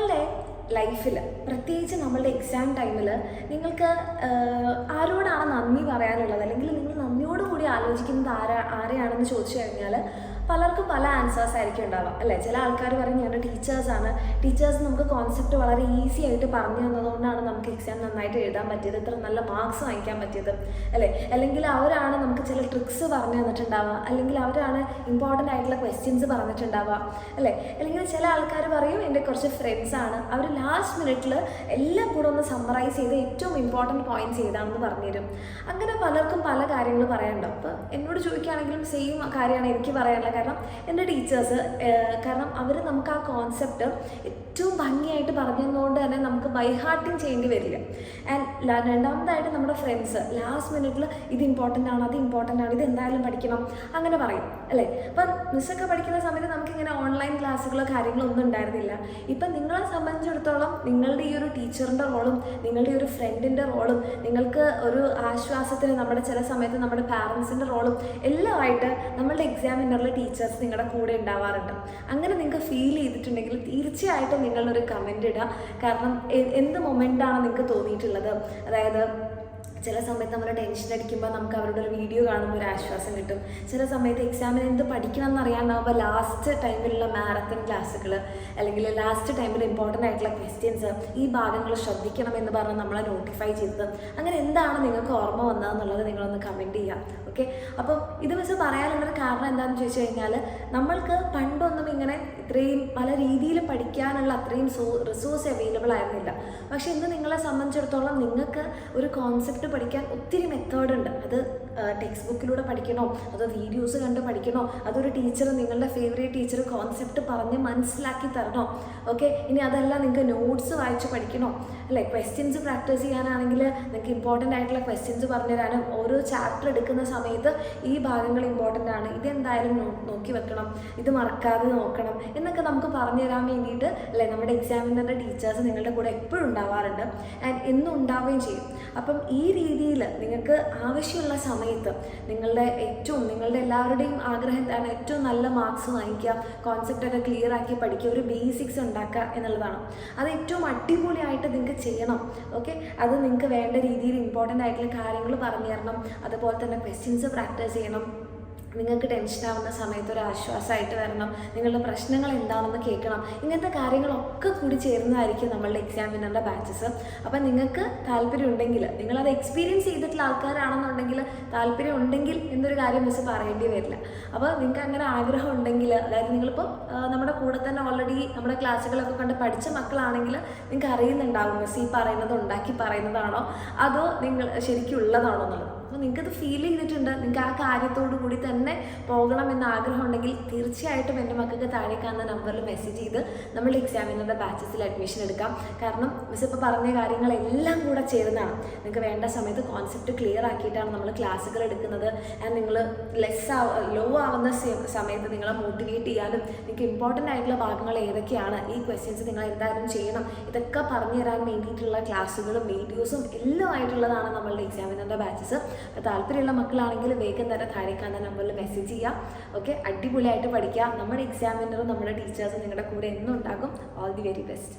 നമ്മളുടെ ലൈഫിൽ പ്രത്യേകിച്ച് നമ്മളുടെ എക്സാം ടൈമിൽ നിങ്ങൾക്ക് ആരോടാണ് നന്ദി പറയാനുള്ളത്, അല്ലെങ്കിൽ നിങ്ങൾ നന്ദിയോടുകൂടി ആലോചിക്കുന്നത് ആരെയാണെന്ന് ചോദിച്ചു കഴിഞ്ഞാൽ പലർക്കും പല ആൻസേഴ്സ് ആയിരിക്കും ഉണ്ടാവുക അല്ലേ. ചില ആൾക്കാർ പറയും ഞങ്ങളുടെ ടീച്ചേഴ്സാണ്, ടീച്ചേഴ്സ് നമുക്ക് കോൺസെപ്റ്റ് വളരെ ഈസി ആയിട്ട് പറഞ്ഞു തന്നതുകൊണ്ടാണ് നമുക്ക് എക്സാം നന്നായിട്ട് എഴുതാൻ പറ്റിയത്, ഇത്ര നല്ല മാർക്സ് വാങ്ങിക്കാൻ പറ്റിയത് അല്ലേ. അല്ലെങ്കിൽ അവരാണ് നമുക്ക് ചില ട്രിക്സ് പറഞ്ഞു തന്നിട്ടുണ്ടാവുക, അല്ലെങ്കിൽ അവരാണ് ഇമ്പോർട്ടൻ്റ് ആയിട്ടുള്ള ക്വസ്റ്റ്യൻസ് പറഞ്ഞിട്ടുണ്ടാവുക അല്ലേ. അല്ലെങ്കിൽ ചില ആൾക്കാർ പറയും എൻ്റെ കുറച്ച് ഫ്രണ്ട്സാണ്, അവർ ലാസ്റ്റ് മിനിറ്റിൽ എല്ലാം കൂടെ ഒന്ന് സമ്മറൈസ് ചെയ്ത് ഏറ്റവും ഇമ്പോർട്ടൻറ്റ് പോയിന്റ്സ് ഏതാണെന്ന് പറഞ്ഞുതരും. അങ്ങനെ പലർക്കും പല കാര്യങ്ങൾ പറയാനുണ്ടാവും. അപ്പോൾ എന്നോട് ചോദിക്കുകയാണെങ്കിലും സെയിം കാര്യമാണ് എനിക്ക് പറയാനുള്ളത്. കാരണം എൻ്റെ ടീച്ചേഴ്സ്, കാരണം അവർ നമുക്ക് ആ കോൺസെപ്റ്റ് ഏറ്റവും ഭംഗിയായിട്ട് പറഞ്ഞതുകൊണ്ട് തന്നെ നമുക്ക് ബൈ ഹാർട്ടിങ് ചെയ്യേണ്ടി വരില്ല. ആൻഡ് രണ്ടാമതായിട്ട് നമ്മുടെ ഫ്രണ്ട്സ് ലാസ്റ്റ് മിനിറ്റിൽ ഇത് ഇമ്പോർട്ടൻ്റ് ആണ്, അത് ഇമ്പോർട്ടൻ്റ് ആണ്, ഇത് എന്തായാലും പഠിക്കണം അങ്ങനെ പറയും അല്ലേ. അപ്പം മിസ്സൊക്കെ പഠിക്കുന്ന സമയത്ത് നമുക്കിങ്ങനെ ഓൺലൈൻ ക്ലാസ്സുകളോ കാര്യങ്ങളോ ഒന്നും ഉണ്ടായിരുന്നില്ല. ഇപ്പം നിങ്ങളെ സംബന്ധിച്ചിടത്തോളം നിങ്ങളുടെ ഈ ഒരു ടീച്ചറിൻ്റെ റോളും നിങ്ങളുടെ ഈ ഒരു ഫ്രണ്ടിൻ്റെ റോളും നിങ്ങൾക്ക് ഒരു ആശ്വാസത്തിന് നമ്മുടെ ചില സമയത്ത് നമ്മുടെ പാരൻസിൻ്റെ റോളും എല്ലാമായിട്ട് നമ്മളുടെ എക്സാമിനറിൽ ടീച്ചേഴ്സ് നിങ്ങളുടെ കൂടെ ഉണ്ടാവാറുണ്ട്. അങ്ങനെ നിങ്ങൾക്ക് ഫീൽ ചെയ്തിട്ടുണ്ടെങ്കിൽ തീർച്ചയായിട്ടും നിങ്ങളൊരു കമൻ്റ് ഇടുക. കാരണം എന്ത് മൊമെൻ്റാണ് നിങ്ങൾക്ക് തോന്നിയിട്ടുള്ളത്. അതായത് ചില സമയത്ത് നമ്മൾ ടെൻഷൻ അടിക്കുമ്പോൾ നമുക്ക് അവരുടെ ഒരു വീഡിയോ കാണുമ്പോൾ ഒരു ആശ്വാസം കിട്ടും. ചില സമയത്ത് എക്സാമിന് എന്ത് പഠിക്കണം എന്നറിയാണ്ടാവുമ്പോൾ ലാസ്റ്റ് ടൈമിലുള്ള മാരത്തൺ ക്ലാസ്സുകൾ, അല്ലെങ്കിൽ ലാസ്റ്റ് ടൈമിൽ ഇമ്പോർട്ടൻ്റ് ആയിട്ടുള്ള ക്വസ്റ്റ്യൻസ്, ഈ ഭാഗങ്ങൾ ശ്രദ്ധിക്കണം എന്ന് പറഞ്ഞ് നമ്മളെ നോട്ടിഫൈ ചെയ്തത്, അങ്ങനെ എന്താണ് നിങ്ങൾക്ക് ഓർമ്മ വന്നതെന്നുള്ളത് നിങ്ങളൊന്ന് കമൻറ്റ് ചെയ്യാം. ഓക്കെ, അപ്പോൾ ഇത് വെച്ച് പറയാനുള്ളൊരു കാരണം എന്താണെന്ന് ചോദിച്ചു കഴിഞ്ഞാൽ നമ്മൾക്ക് പണ്ടൊന്നും ഇങ്ങനെ ഇത്രയും പല രീതിയിൽ പഠിക്കാനുള്ള അത്രയും റിസോഴ്സ് അവൈലബിൾ ആയിരുന്നില്ല. പക്ഷേ ഇന്ന് നിങ്ങളെ സംബന്ധിച്ചിടത്തോളം നിങ്ങൾക്ക് ഒരു കോൺസെപ്റ്റ് പഠിക്കാൻ ഒത്തിരി മെത്തേഡ് ഉണ്ട്. അത് ടെക്സ്റ്റ് ബുക്കിലൂടെ പഠിക്കണോ, അതോ വീഡിയോസ് കണ്ട് പഠിക്കണോ, അതൊരു ടീച്ചർ, നിങ്ങളുടെ ഫേവറേറ്റ് ടീച്ചർ കോൺസെപ്റ്റ് പറഞ്ഞ് മനസ്സിലാക്കി തരണോ, ഓക്കെ. ഇനി അതല്ല നിങ്ങൾക്ക് നോട്ട്സ് വായിച്ച് പഠിക്കണോ അല്ലേ. ക്വസ്റ്റ്യൻസ് പ്രാക്ടീസ് ചെയ്യാനാണെങ്കിൽ നിങ്ങൾക്ക് ഇമ്പോർട്ടൻ്റ് ആയിട്ടുള്ള ക്വസ്റ്റ്യൻസ് പറഞ്ഞു തരാനും ഓരോ ചാപ്റ്റർ എടുക്കുന്ന സമയത്ത് ഈ ഭാഗങ്ങൾ ഇമ്പോർട്ടൻ്റ് ആണ്, ഇതെന്തായാലും നോക്കി വെക്കണം, ഇത് മറക്കാതെ നോക്കണം എന്നൊക്കെ നമുക്ക് പറഞ്ഞു തരാൻ വേണ്ടിയിട്ട് അല്ലേ നമ്മുടെ എക്സാമിനറുടെ ടീച്ചേഴ്സ് നിങ്ങളുടെ കൂടെ എപ്പോഴും ഉണ്ടാവാറുണ്ട്. ആൻഡ് എന്നും ഉണ്ടാവുകയും ചെയ്യും. അപ്പം ഈ രീതിയിൽ നിങ്ങൾക്ക് ആവശ്യമുള്ള സമയത്ത് നിങ്ങളുടെ എല്ലാവരുടെയും ആഗ്രഹം എന്താണ്, ഏറ്റവും നല്ല മാർക്സ് വാങ്ങിക്കുക, കോൺസെപ്റ്റൊക്കെ ക്ലിയർ ആക്കി പഠിക്കുക, ഒരു ബേസിക്സ് ഉണ്ടാക്കുക എന്നുള്ളതാണ്. അത് ഏറ്റവും അടിപൊളിയായിട്ട് നിങ്ങൾക്ക് ചെയ്യണം. ഓക്കെ, അത് നിങ്ങൾക്ക് വേണ്ട രീതിയിൽ ഇമ്പോർട്ടൻ്റ് ആയിട്ടുള്ള കാര്യങ്ങൾ പറഞ്ഞു തരണം. അതുപോലെ തന്നെ ക്വസ്റ്റ്യൻസ് പ്രാക്ടീസ് ചെയ്യണം. നിങ്ങൾക്ക് ടെൻഷനാവുന്ന സമയത്ത് ഒരു ആശ്വാസമായിട്ട് വരണം. നിങ്ങളുടെ പ്രശ്നങ്ങൾ എന്താണെന്ന് കേൾക്കണം. ഇങ്ങനത്തെ കാര്യങ്ങളൊക്കെ കൂടി ചേരുന്നതായിരിക്കും നമ്മളുടെ എക്സാമിനറുടെ ബാച്ചസ്. അപ്പം നിങ്ങൾക്ക് താല്പര്യം ഉണ്ടെങ്കിൽ, നിങ്ങളത് എക്സ്പീരിയൻസ് ചെയ്തിട്ടുള്ള ആൾക്കാരാണെന്നുണ്ടെങ്കിൽ, താല്പര്യം ഉണ്ടെങ്കിൽ എന്നൊരു കാര്യം മിസ് പറയേണ്ടി വരില്ല. അപ്പോൾ നിങ്ങൾക്ക് അങ്ങനെ ആഗ്രഹം ഉണ്ടെങ്കിൽ, അതായത് നിങ്ങളിപ്പോൾ നമ്മുടെ കൂടെ തന്നെ ഓൾറെഡി നമ്മുടെ ക്ലാസ്സുകളൊക്കെ കണ്ട് പഠിച്ച മക്കളാണെങ്കിൽ നിങ്ങൾക്ക് അറിയുന്നുണ്ടാവും മിസ് ഈ പറയുന്നത് ഉണ്ടാക്കി പറയുന്നതാണോ അതോ നിങ്ങൾ ശരിക്കും ഉള്ളതാണോ എന്നുള്ളത്. അപ്പോൾ നിങ്ങൾക്കത് ഫീൽ ചെയ്തിട്ടുണ്ട്, നിങ്ങൾക്ക് ആ കാര്യത്തോടു കൂടി തന്നെ പോകണം എന്ന ആഗ്രഹം ഉണ്ടെങ്കിൽ തീർച്ചയായിട്ടും എൻ്റെ മക്കൾക്ക് താഴെ കാണുന്ന നമ്പറിൽ മെസ്സേജ് ചെയ്ത് നമ്മുടെ എക്സാമിനറുടെ ബാച്ചസിൽ അഡ്മിഷൻ എടുക്കാം. കാരണം മിസ് ഇപ്പോൾ പറഞ്ഞ കാര്യങ്ങളെല്ലാം കൂടെ ചേരുന്നതാണ്. നിങ്ങൾക്ക് വേണ്ട സമയത്ത് കോൺസെപ്റ്റ് ക്ലിയർ ആക്കിയിട്ടാണ് നമ്മൾ ക്ലാസ്സുകൾ എടുക്കുന്നത്. ആൻഡ് നിങ്ങൾ ലോ ആവുന്ന സമയത്ത് നിങ്ങളെ മോട്ടിവേറ്റ് ചെയ്യാനും നിങ്ങൾക്ക് ഇമ്പോർട്ടൻ്റ് ആയിട്ടുള്ള ഭാഗങ്ങൾ ഏതൊക്കെയാണ്, ഈ ക്വസ്റ്റ്യൻസ് നിങ്ങൾ എന്തായാലും ചെയ്യണം, ഇതൊക്കെ പറഞ്ഞു തരാൻ വേണ്ടിയിട്ടുള്ള ക്ലാസ്സുകളും വീഡിയോസും എല്ലാം ആയിട്ടുള്ളതാണ് നമ്മളുടെ എക്സാമിനറുടെ ബാച്ചസ്. അപ്പോൾ താല്പര്യമുള്ള മക്കളാണെങ്കിൽ വേഗം തന്നെ താഴെ കാണുന്ന നമ്പറിൽ മെസ്സേജ് ചെയ്യാം. ഓക്കെ, അടിപൊളിയായിട്ട് പഠിക്കുക. നമ്മുടെ എക്സാമിനറും നമ്മുടെ ടീച്ചേഴ്സും നിങ്ങളുടെ കൂടെ എന്നും ഉണ്ടാകും. All the very best.